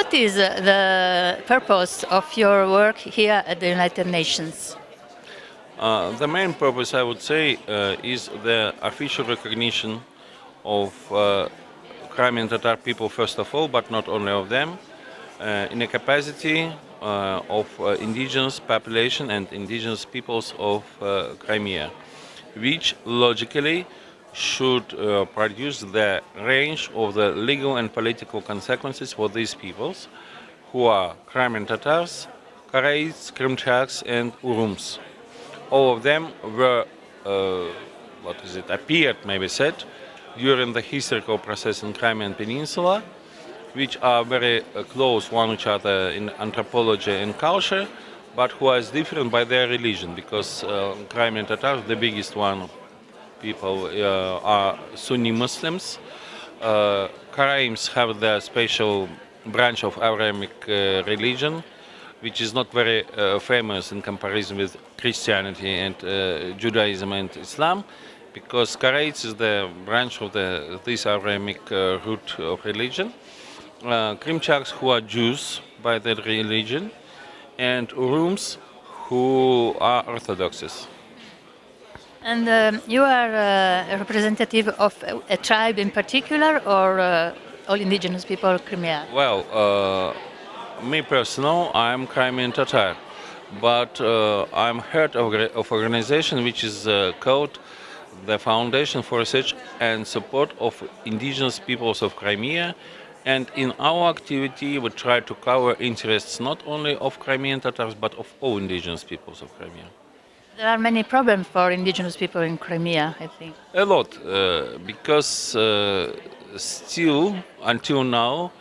What is the purpose of your work here at the United Nations? The main purpose, I would say, is the official recognition of Crimean Tatar people, first of all, but not only of them, in a capacity of indigenous population and indigenous peoples of Crimea, which logically should produce the range of the legal and political consequences for these peoples, who are Crimean Tatars, Karaites, Krimchaks, and Urums. All of them were, appeared, maybe said, during the historical process in Crimean Peninsula, which are very close one each other in anthropology and culture, but who are different by their religion, because Crimean Tatars, the biggest one, people are Sunni Muslims. Karaims have the special branch of Abrahamic religion, which is not very famous in comparison with Christianity and Judaism and Islam, because Karaites is the branch of this Abrahamic root of religion. Krimchaks, who are Jews by their religion, and Urums, who are Orthodoxes. And you are a representative of a tribe in particular, or all indigenous people of Crimea? Well, me personal, I'm Crimean Tatar, but I'm head of organization which is called the Foundation for Research and Support of Indigenous Peoples of Crimea, and in our activity we try to cover interests not only of Crimean Tatars but of all indigenous peoples of Crimea. There are many problems for indigenous people in Crimea, I think. A lot, because still, until now,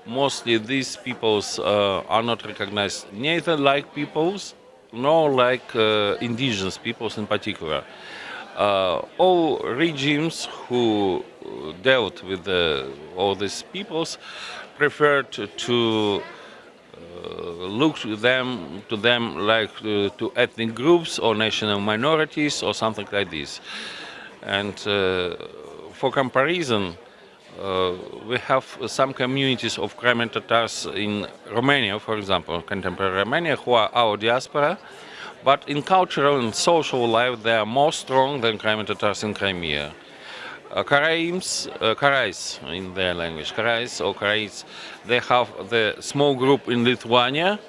mostly these peoples are not recognized neither like peoples nor like indigenous peoples in particular. All regimes who dealt with all these peoples preferred to look to them like to ethnic groups or national minorities or something like this. And for comparison, we have some communities of Crimean Tatars in Romania, for example, contemporary Romania, who are our diaspora, but in cultural and social life they are more strong than Crimean Tatars in Crimea. Karais in their language, Karais or Karaites, they have the small group in Lithuania,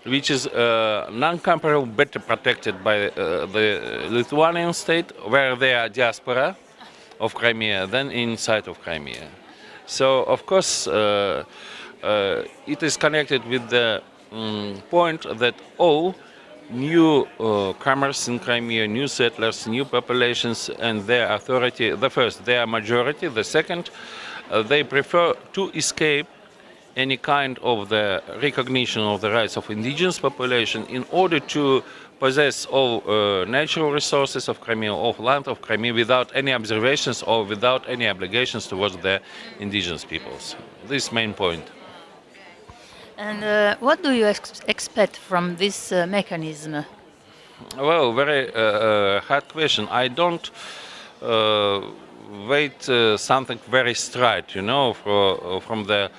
which is non-comparable, better protected by the Lithuanian state, where they are diaspora of Crimea than inside of Crimea. So, of course, it is connected with the point that all new comers in Crimea, new settlers, new populations, and their authority, the first, their majority, the second, they prefer to escape any kind of the recognition of the rights of indigenous population in order to possess all natural resources of Crimea, of land of Crimea, without any observations or without any obligations towards the indigenous peoples. This is the main point. And what do you expect from this mechanism? Well, very hard question. I don't wait something very straight, from the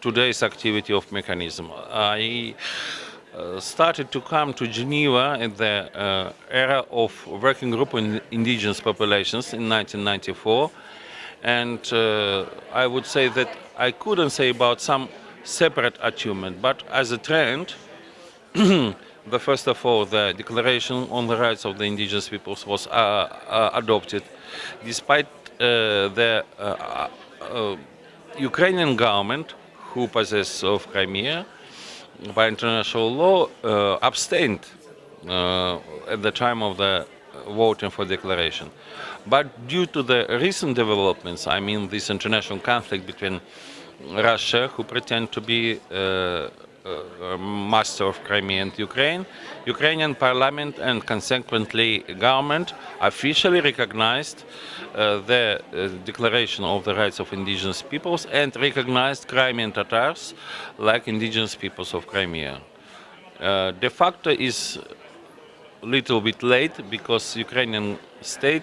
today's activity of mechanism. I started to come to Geneva in the era of working group on indigenous populations in 1994, and I would say that I couldn't say about some separate achievement, but as a trend, first of all, the Declaration on the Rights of the Indigenous Peoples was adopted, despite the Ukrainian government, who possess of Crimea, by international law, abstained at the time of the voting for declaration. But due to the recent developments, I mean this international conflict between Russia, who pretend to be master of Crimea, and Ukrainian parliament and consequently government officially recognized the Declaration of the Rights of Indigenous Peoples and recognized Crimean Tatars like indigenous peoples of Crimea. De facto is a little bit late because Ukrainian state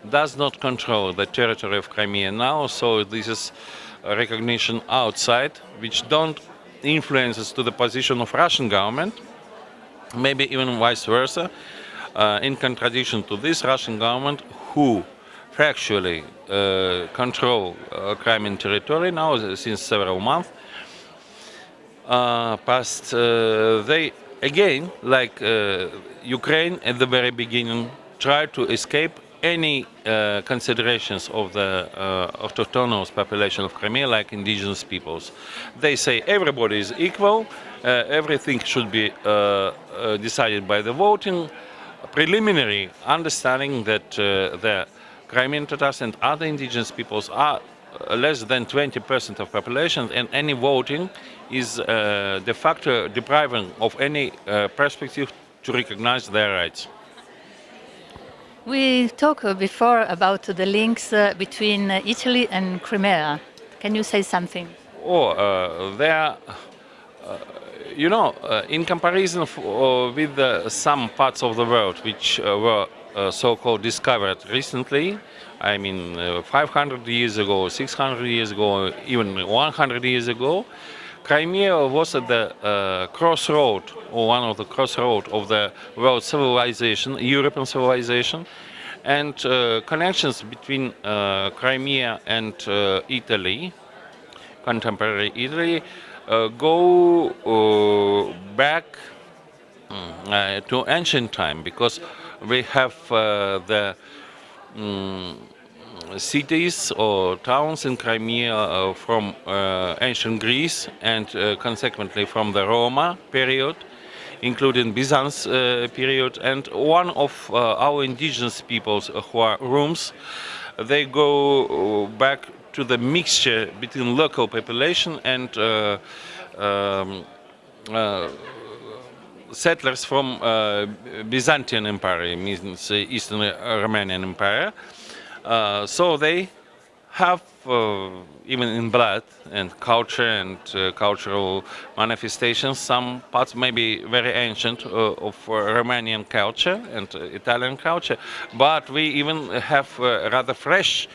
does not control the territory of Crimea now, so this is a recognition outside, which don't influences to the position of Russian government, maybe even vice versa. In contradiction to this, Russian government, who factually control Crimean territory now since several months, past, they again, like Ukraine at the very beginning, tried to escape any considerations of the autochthonous population of Crimea, like indigenous peoples. They say everybody is equal, everything should be decided by the voting, preliminary understanding that the Crimean Tatars and other indigenous peoples are less than 20% of population, and any voting is de facto depriving of any perspective to recognize their rights. We talked before about the links between Italy and Crimea. Can you say something? There, in comparison with some parts of the world which were so-called discovered recently, I mean 500 years ago, 600 years ago, even 100 years ago, Crimea was at the crossroad, or one of the crossroads of the world civilization, European civilization, and connections between Crimea and Italy, contemporary Italy, go back to ancient time, because we have the cities or towns in Crimea from ancient Greece and consequently from the Roma period, including Byzantine period, and one of our indigenous peoples who are Rums, they go back to the mixture between local population and settlers from Byzantine Empire, means Eastern Romanian Empire. So they have, even in blood and culture and cultural manifestations, some parts maybe very ancient of Romanian culture and Italian culture, but we even have rather fresh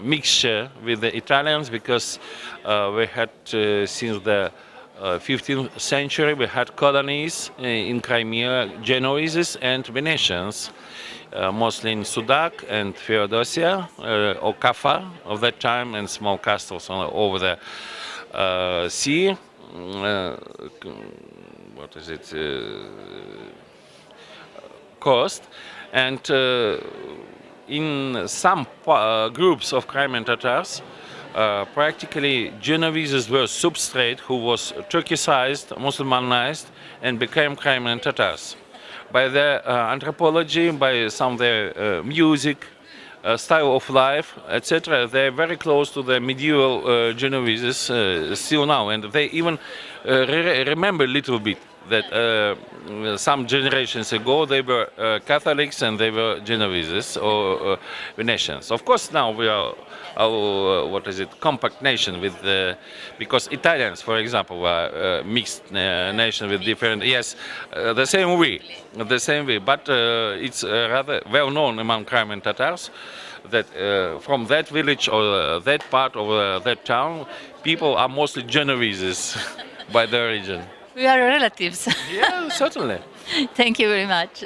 mixture with the Italians, because we had since the 15th century we had colonies in Crimea, Genoese and Venetians, mostly in Sudak and Feodosia, or Kaffa of that time, and small castles over the sea. What is it? Coast. And in some groups of Crimean Tatars, practically Genoese were substrate who was Turkicized, Muslimanized, and became Crimean Tatars. By their anthropology, by some of their music, style of life, etc., they're very close to the medieval Genoese still now, and they even remember a little bit that some generations ago they were Catholics and they were Genoese or Venetians. Of course, now we are compact nation with because Italians, for example, are mixed nation with different. Yes, the same way, But it's rather well known among Crimean Tatars that from that village or that part of that town, people are mostly Genoese by their origin. We are relatives. Yeah, certainly. Thank you very much.